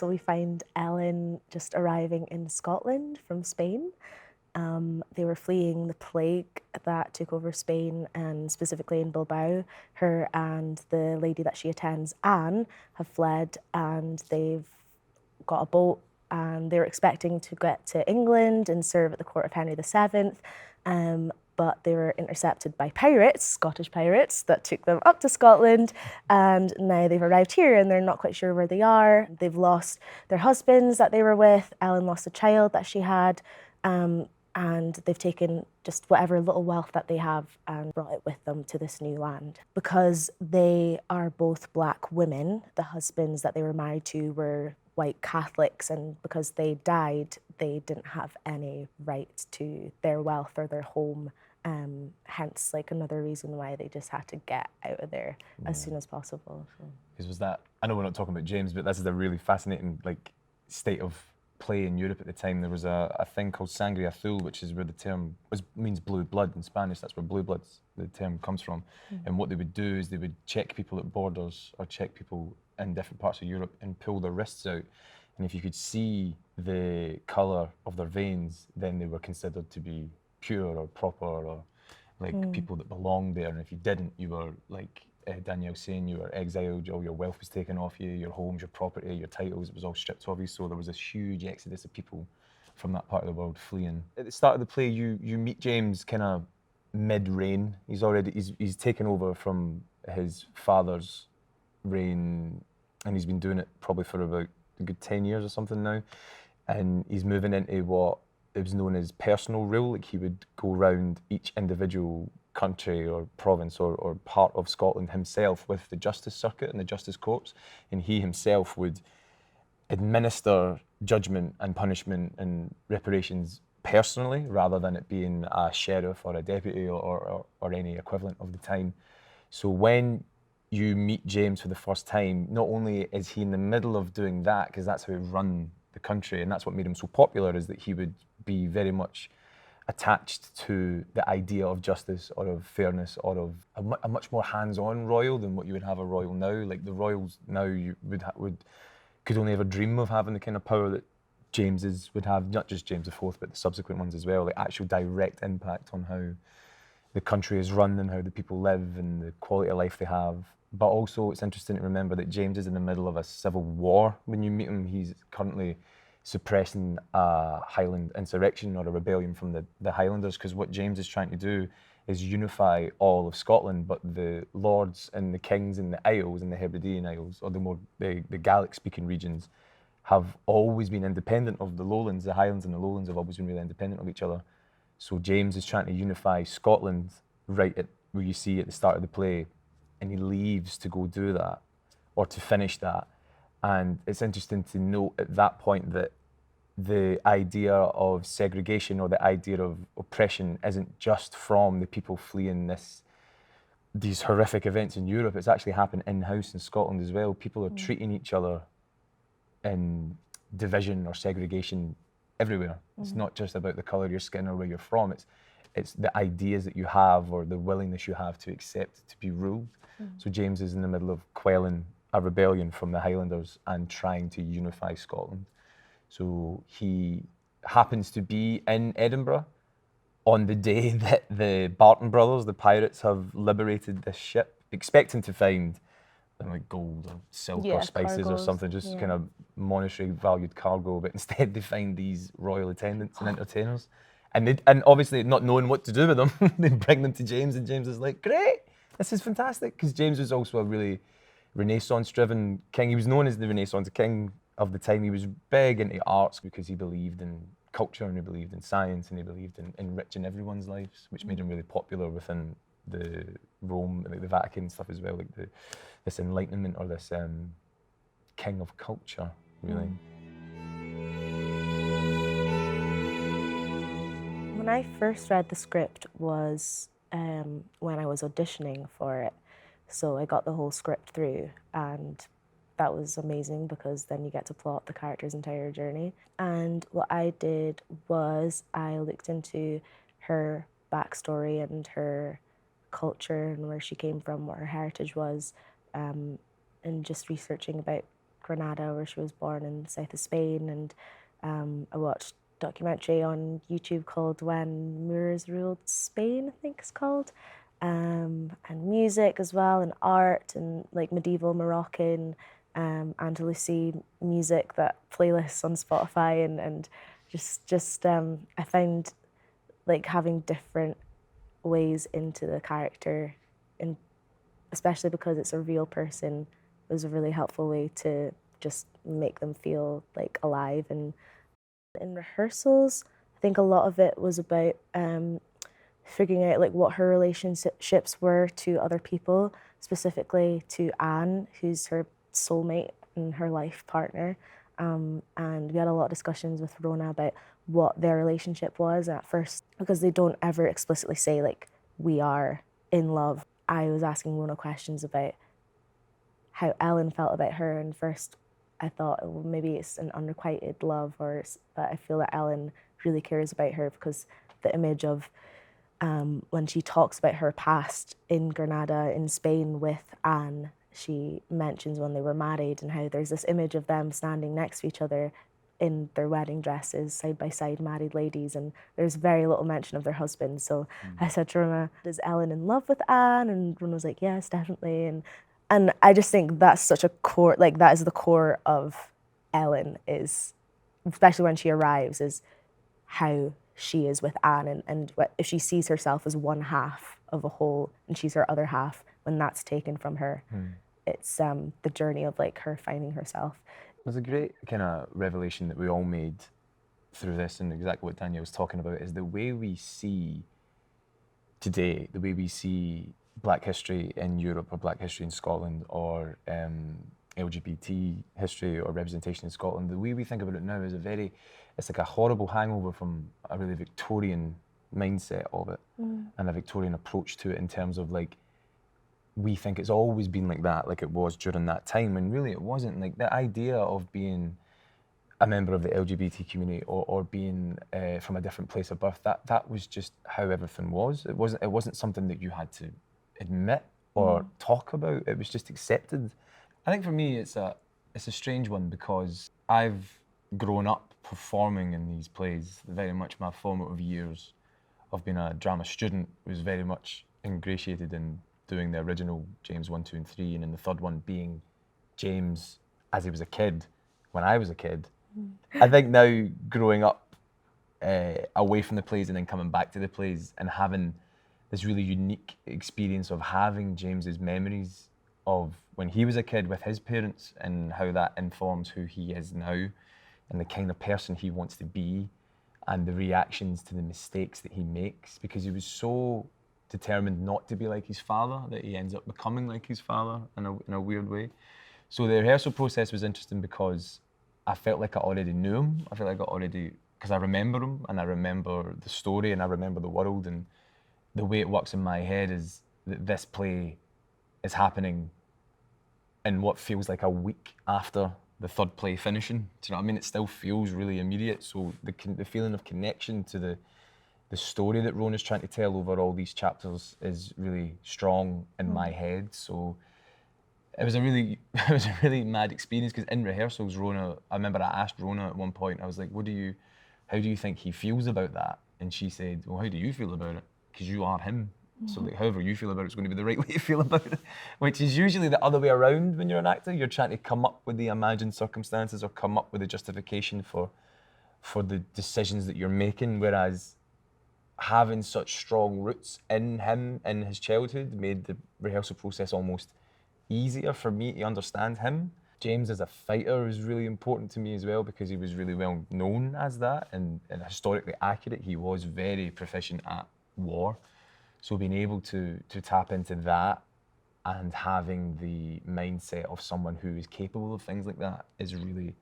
So we find Ellen just arriving in Scotland from Spain. They were fleeing the plague that took over Spain, and specifically in Bilbao. Her and the lady that she attends, Anne, have fled, and they've got a boat, and they were expecting to get to England and serve at the court of Henry VII. But they were intercepted by pirates, Scottish pirates, that took them up to Scotland, and now they've arrived here and they're not quite sure where they are. They've lost their husbands that they were with. Ellen lost a child that she had, and they've taken just whatever little wealth that they have and brought it with them to this new land. Because they are both black women, the husbands that they were married to were white Catholics, and because they died, they didn't have any right to their wealth or their home. Hence, like, another reason why they just had to get out of there as soon as possible. Because was that, I know we're not talking about James, but this is a really fascinating state of play in Europe at the time. There was a thing called sangre azul, which is where the term means blue blood in Spanish. That's where blue blood's the term comes from. And what they would do is they would check people at borders or check people in different parts of Europe and pull their wrists out. And if you could see the colour of their veins, then they were considered to be pure or proper or people that belonged there. And if you didn't, you were like Danielle saying, you were exiled, all your wealth was taken off you, your homes, your property, your titles, it was all stripped of you. So there was this huge exodus of people from that part of the world fleeing. At the start of the play, you meet James kind of mid-reign. He's taken over from his father's reign, and he's been doing it probably for about a good 10 years or something now. And he's moving into what it was known as personal rule. Like, he would go around each individual country or province or part of Scotland himself with the justice circuit and the justice courts, and he himself would administer judgment and punishment and reparations personally, rather than it being a sheriff or a deputy or any equivalent of the time. So when you meet James for the first time, not only is he in the middle of doing that, because that's how he run the country, and that's what made him so popular, is that he would be very much attached to the idea of justice or of fairness or of a much more hands-on royal than what you would have a royal now. Like, the royals now, you could only ever dream of having the kind of power that James's would have, not just James IV, but the subsequent ones as well, like actual direct impact on how the country is run and how the people live and the quality of life they have. But also, it's interesting to remember that James is in the middle of a civil war when you meet him. He's currently suppressing a Highland insurrection or a rebellion from the Highlanders, because what James is trying to do is unify all of Scotland, but the lords and the kings in the Isles, and the Hebridean Isles, or the Gaelic-speaking regions, have always been independent of the Lowlands. The Highlands and the Lowlands have always been really independent of each other. So James is trying to unify Scotland right at where you see at the start of the play, and he leaves to go do that, or to finish that. And it's interesting to note at that point that the idea of segregation or the idea of oppression isn't just from the people fleeing these horrific events in Europe. It's actually happened in-house in Scotland as well. People are treating each other in division or segregation everywhere. It's not just about the colour of your skin or where you're from. It's the ideas that you have or the willingness you have to accept to be ruled. So James is in the middle of quelling a rebellion from the Highlanders and trying to unify Scotland. So he happens to be in Edinburgh on the day that the Barton brothers, the pirates, have liberated this ship, expecting to find like gold or silk or spices or something, just kind of monetary valued cargo, but instead they find these royal attendants and entertainers. And obviously not knowing what to do with them, they bring them to James, and James is like, great, this is fantastic, because James was also a really Renaissance-driven king. He was known as the Renaissance king of the time. He was big into arts because he believed in culture and he believed in science and he believed in enriching everyone's lives, which made him really popular within the Rome, like the Vatican and stuff as well, like this enlightenment or this king of culture, really. When I first read the script was when I was auditioning for it. So I got the whole script through, and that was amazing because then you get to plot the character's entire journey. And what I did was I looked into her backstory and her culture and where she came from, what her heritage was, and just researching about Granada, where she was born in the south of Spain, and I watched a documentary on YouTube called When Moors Ruled Spain, I think it's called, and music as well, and art, and like medieval Moroccan, Andalusi music, that playlists on Spotify, and just I find like having different ways into the character, and especially because it's a real person, was a really helpful way to just make them feel like alive. And in rehearsals, I think a lot of it was about figuring out like what her relationships were to other people, specifically to Anne, who's her soulmate and her life partner. And we had a lot of discussions with Rona about what their relationship was at first, because they don't ever explicitly say like we are in love. I was asking Rona questions about how Ellen felt about her, and first I thought, well, maybe it's an unrequited love, but I feel that Ellen really cares about her, because the image of when she talks about her past in Granada, in Spain with Anne, she mentions when they were married and how there's this image of them standing next to each other in their wedding dresses, side by side, married ladies, and there's very little mention of their husbands. So I said to Rona, is Ellen in love with Anne? And Rona was like, yes, definitely. And I just think that's such a core, like that is the core of Ellen, is, especially when she arrives, is how she is with Anne, and if she sees herself as one half of a whole and she's her other half, when that's taken from her, it's the journey of like her finding herself. There's a great kind of revelation that we all made through this, and exactly what Danielle was talking about, is the way we see today, the way we see Black history in Europe, or Black history in Scotland, or LGBT history or representation in Scotland. The way we think about it now is it's like a horrible hangover from a really Victorian mindset of it, and a Victorian approach to it, in terms of like, we think it's always been like that, like it was during that time, and really it wasn't. Like the idea of being a member of the LGBT community, or being from a different place of birth, that was just how everything was. It wasn't something that you had to admit or talk about. It was just accepted. I think for me it's a strange one, because I've grown up performing in these plays. Very much my formative years of being a drama student was very much ingratiated in doing the original James 1, 2 and 3, and in the third one being James as he was a kid, when I was a kid. I think now, growing up away from the plays and then coming back to the plays, and having this really unique experience of having James's memories of when he was a kid with his parents, and how that informs who he is now and the kind of person he wants to be, and the reactions to the mistakes that he makes, because he was so determined not to be like his father that he ends up becoming like his father in a weird way. So the rehearsal process was interesting, because I felt like I already knew him. I felt like because I remember him, and I remember the story, and I remember the world, and the way it works in my head is that this play is happening in what feels like a week after the third play finishing. Do you know what I mean? It still feels really immediate. So the feeling of connection to the story that Rona's trying to tell over all these chapters is really strong in my head. So it was a really mad experience, because in rehearsals, Rona, I remember I asked Rona at one point, I was like, how do you think he feels about that? And she said, well, how do you feel about it? Because you are him. So like, however you feel about it's going to be the right way to feel about it, which is usually the other way around when you're an actor. You're trying to come up with the imagined circumstances, or come up with a justification for the decisions that you're making, whereas having such strong roots in him, in his childhood, made the rehearsal process almost easier for me to understand him. James as a fighter is really important to me as well, because he was really well known as that, and historically accurate. He was very proficient at war. So being able to tap into that, and having the mindset of someone who is capable of things like that, is really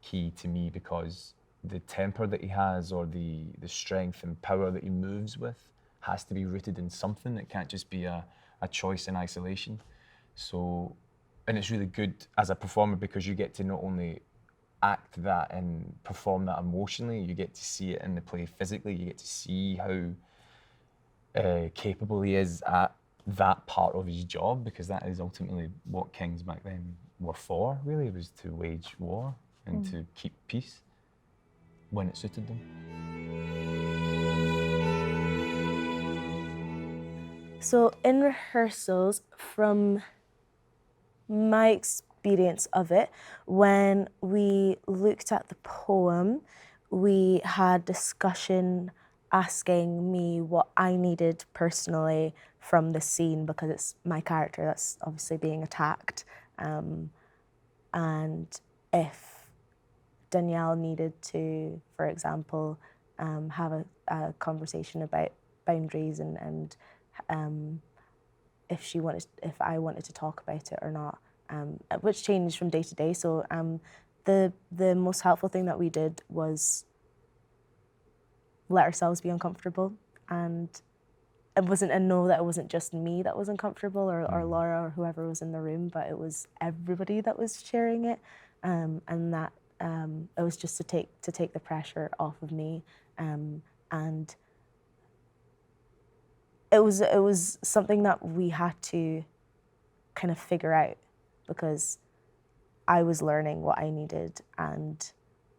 key to me, because the temper that he has, or the strength and power that he moves with, has to be rooted in something. It can't just be a choice in isolation. So, and it's really good as a performer, because you get to not only act that and perform that emotionally, you get to see it in the play physically. You get to see how capable he is at that part of his job, because that is ultimately what Kings back then were for, really, was to wage war and to keep peace when it suited them. So in rehearsals, from my experience of it, when we looked at the poem, we had discussion asking me what I needed personally from the scene, because it's my character that's obviously being attacked. And if Danielle needed to, for example, have a conversation about boundaries and if I wanted to talk about it or not, which changed from day to day. So the most helpful thing that we did was let ourselves be uncomfortable, and know that it wasn't just me that was uncomfortable, or Laura or whoever was in the room, but it was everybody that was sharing it, and that it was just to take the pressure off of me, and it was something that we had to kind of figure out, because I was learning what I needed and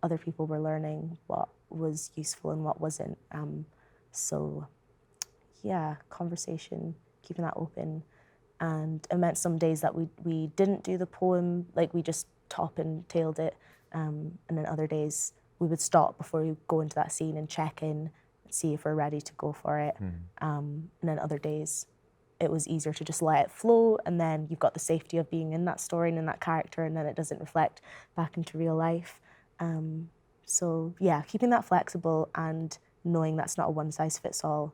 other people were learning what was useful and what wasn't. So yeah, conversation, keeping that open. And it meant some days that we didn't do the poem, like we just top and tailed it. And then other days we would stop before we go into that scene and check in, see if we're ready to go for it. And then other days it was easier to just let it flow, and then you've got the safety of being in that story and in that character, and then it doesn't reflect back into real life. So yeah, keeping that flexible and knowing that's not a one size fits all,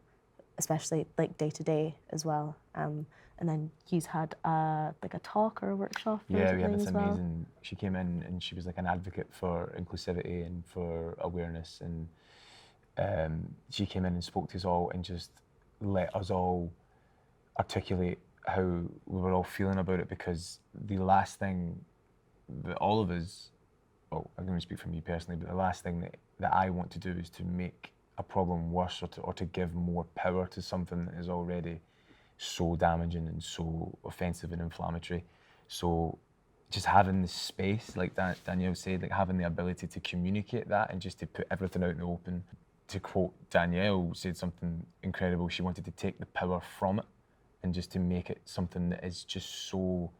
especially like day to day as well. And then you've had like a talk or a workshop. Yeah, we had this amazing. She came in and she was like an advocate for inclusivity and for awareness, and she came in and spoke to us all and just let us all articulate how we were all feeling about it, because the last thing that all of us, well, I'm going to speak for me personally, but the last thing that I want to do is to make a problem worse, or to give more power to something that is already so damaging and so offensive and inflammatory. So just having the space, like Danielle said, like having the ability to communicate that and just to put everything out in the open. To quote Danielle, said something incredible. She wanted to take the power from it and just to make it something that is just so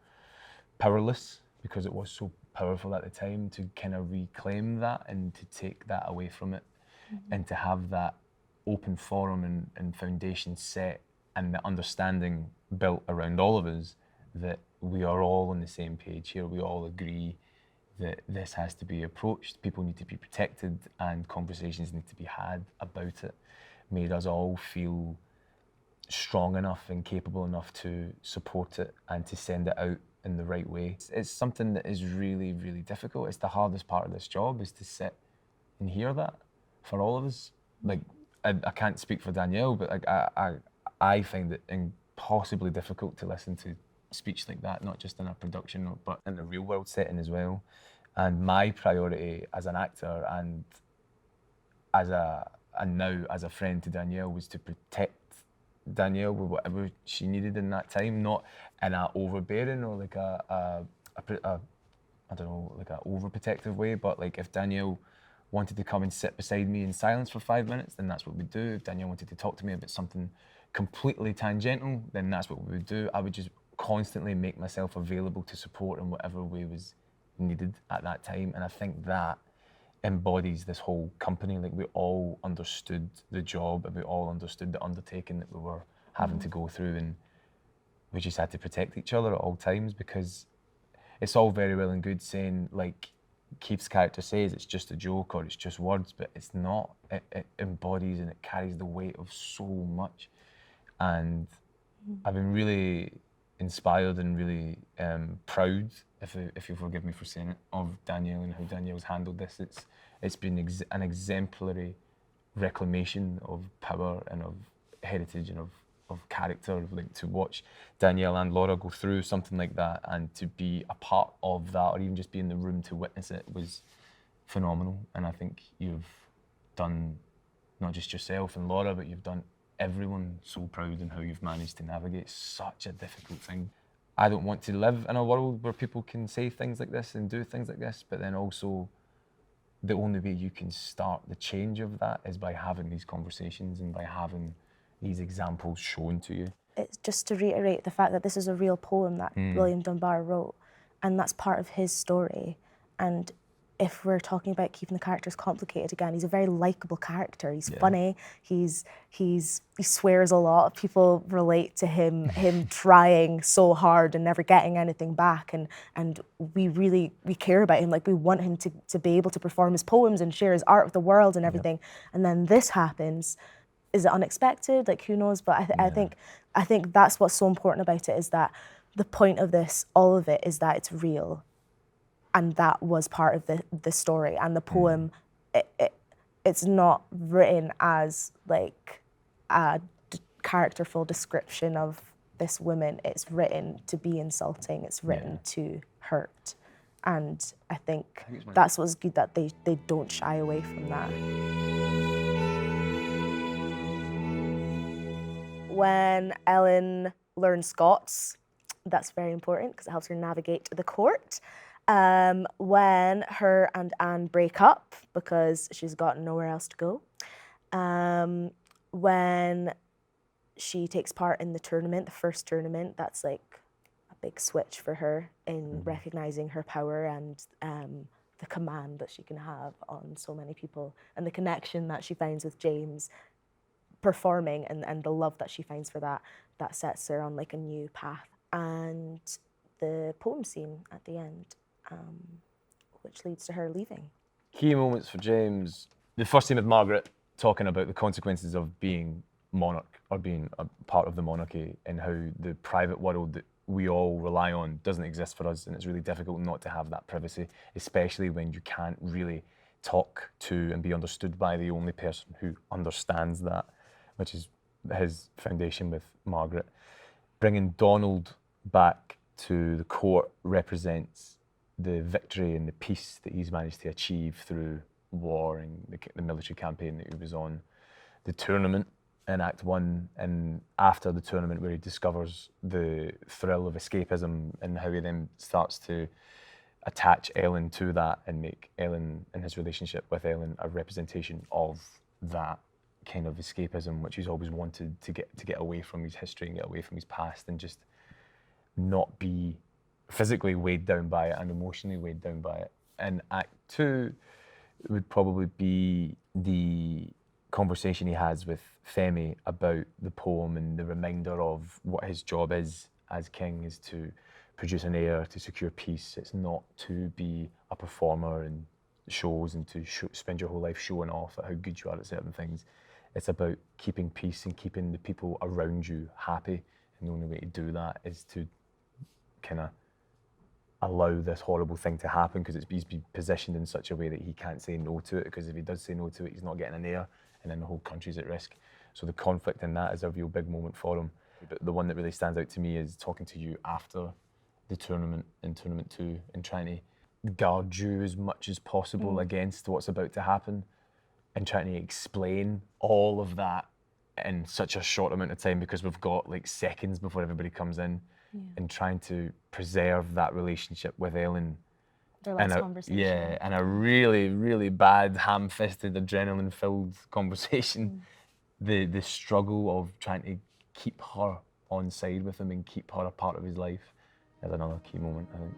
powerless, because it was so powerful at the time, to kind of reclaim that and to take that away from it, and to have that open forum and foundation set, and the understanding built around all of us that we are all on the same page here. We all agree that this has to be approached, people need to be protected, and conversations need to be had about it, made us all feel strong enough and capable enough to support it and to send it out in the right way. It's something that is really, really difficult. It's the hardest part of this job, is to sit and hear that for all of us. Like, I can't speak for Danielle, but like I find it impossibly difficult to listen to speech like that, not just in a production, but in a real world setting as well. And my priority as an actor and now as a friend to Danielle was to protect Danielle with whatever she needed in that time, not in a overbearing or like a I don't know, like a overprotective way, but like if Danielle wanted to come and sit beside me in silence for 5 minutes, then that's what we'd do. If Danielle wanted to talk to me about something completely tangential, then that's what we would do. I would just constantly make myself available to support in whatever way was needed at that time. And I think that embodies this whole company. Like, we all understood the job and we all understood the undertaking that we were having to go through, and we just had to protect each other at all times, because it's all very well and good saying, like Keith's character says, it's just a joke or it's just words, but it's not. It embodies and it carries the weight of so much. And I've been really inspired and really proud, if you forgive me for saying it, of Danielle and how Danielle's handled this. It's been an exemplary reclamation of power and of heritage and of character. Like, to watch Danielle and Laura go through something like that and to be a part of that, or even just be in the room to witness it, was phenomenal. And I think you've done not just yourself and Laura, but you've done everyone so proud in how you've managed to navigate such a difficult thing. I don't want to live in a world where people can say things like this and do things like this, but then also the only way you can start the change of that is by having these conversations and by having these examples shown to you. It's just to reiterate the fact that this is a real poem that William Dunbar wrote, and that's part of his story. And if we're talking about keeping the characters complicated again, he's a very likable character. He's funny. He swears a lot. People relate to him trying so hard and never getting anything back. And we care about him. Like, we want him to be able to perform his poems and share his art with the world and everything. And then this happens. Is it unexpected? Like, who knows? But I think that's what's so important about it, is that the point of this, all of it, is that it's real. And that was part of the story. And the poem, it's not written as like a characterful description of this woman. It's written to be insulting. It's written to hurt. And I think that's what's good, that they don't shy away from that. When Ellen learns Scots, that's very important because it helps her navigate the court. When her and Anne break up because she's got nowhere else to go. When she takes part in the tournament, the first tournament, that's like a big switch for her in recognizing her power and the command that she can have on so many people, and the connection that she finds with James performing, and the love that she finds for that sets her on like a new path. And the poem scene at the end, which leads to her leaving. Key moments for James. The first scene with Margaret talking about the consequences of being monarch or being a part of the monarchy, and how the private world that we all rely on doesn't exist for us, and it's really difficult not to have that privacy, especially when you can't really talk to and be understood by the only person who understands that, which is his foundation with Margaret. Bringing Donald back to the court represents the victory and the peace that he's managed to achieve through war and the military campaign that he was on. The tournament in Act 1, and after the tournament, where he discovers the thrill of escapism and how he then starts to attach Ellen to that and make Ellen and his relationship with Ellen a representation of that kind of escapism, which he's always wanted to get away from his history and get away from his past and just not be physically weighed down by it and emotionally weighed down by it. And Act 2 would probably be the conversation he has with Femi about the poem and the reminder of what his job is as king, is to produce an heir, to secure peace. It's not to be a performer in shows and to spend your whole life showing off at how good you are at certain things. It's about keeping peace and keeping the people around you happy. And the only way to do that is to kind of allow this horrible thing to happen, because he's been positioned in such a way that he can't say no to it, because if he does say no to it, he's not getting an heir, and then the whole country's at risk. So the conflict in that is a real big moment for him. But the one that really stands out to me is talking to you after the tournament, in Tournament 2, and trying to guard you as much as possible against what's about to happen, and trying to explain all of that in such a short amount of time, because we've got like seconds before everybody comes in. And trying to preserve that relationship with Ellen. Their last conversation. Yeah, and a really, really bad, ham-fisted, adrenaline-filled conversation. The struggle of trying to keep her on side with him and keep her a part of his life is another key moment, I think.